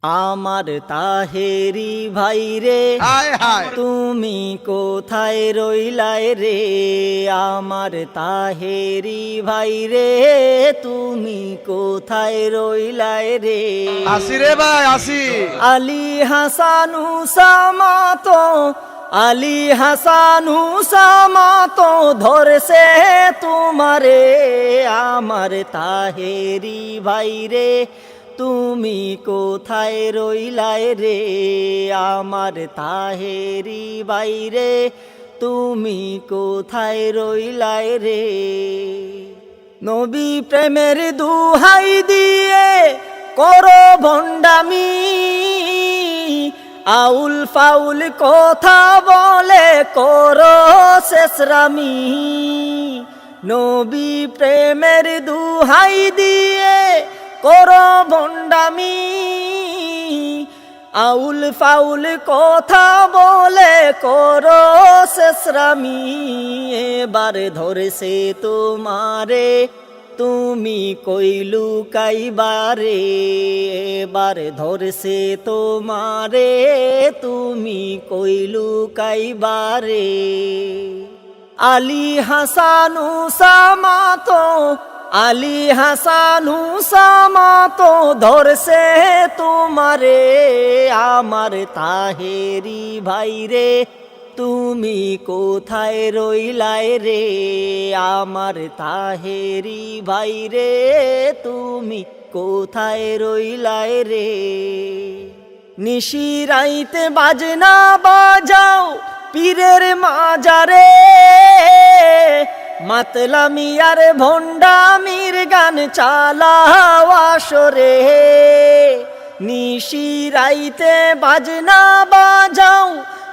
আমার তাহেরি ভাই রে হায় হায় তুমি কোথায় রইলাই রে, আমার তাহেরি ভাই রে তুমি কোথায় রইলাই রে। আসি রে ভাই আসি। আলী হাসান উসামা তো, আলী হাসান উসামা তো ধরছে তোমারে, আমার তাহেরি ভাই রে তুমি কোথায় রইলাই রে, আমার তাহেরি ভাই রে তুমি কোথায় রইলাই রে। নবী প্রেমের দুহাই দিয়ে করো ভণ্ডামি, আউল ফাউল কথা বলে করো শেষরামি। নবী প্রেমের দুহাই দিয়ে করো ভণ্ডামি, আউল ফাউল কথা বলে করো শেষরামি। এবার ধরেছে তোমারে তুমি কইলু কাইবারে, এবার ধরছে তোমারে তুমি কইলু কাইবারে। আলী হাসান উসামা তো, আলী হাসান উসামা তো ধরছে তোমারে, আমার তাহেরি ভাই রে তুমি কোথায় রইলাই রে, আমার তাহেরি ভাই রে তুমি কোথায় রইলাই রে। নিশিরাইতে বাজনা বাজাও পীরের মাজারে, মাতলামি আর ভণ্ডামির গান চালাও আসরে। নিশিরাইতে বাজনা বাজাও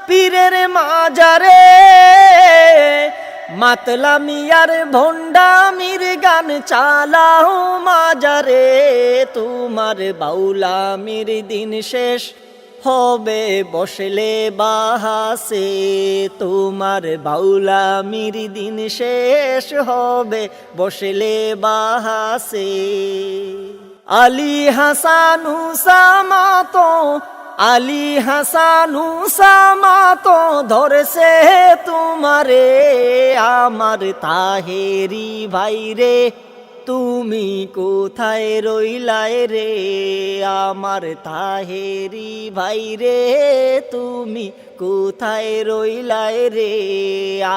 পীরের মাজারে, মাতলামি আর ভণ্ডামির গান চালাও মাজারে। তোমার বাউলামির দিন শেষ হবে বসলে বাহাসে, তোমার বাউলামির দিন শেষ হবে বসলে বাহাসে। আলী হাসান উসামা তো, আলী হাসান উসামা তো ধরছে তোমারে, আমার তাহেরি ভাই রে তুমি কোথায় রইলাই রে, আমার তাহেরি ভাই রে তুমি কোথায় রইলাই রে,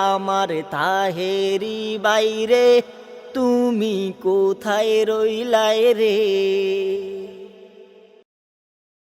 আমার তাহেরি ভাই রে তুমি কোথায় রইলাই রে।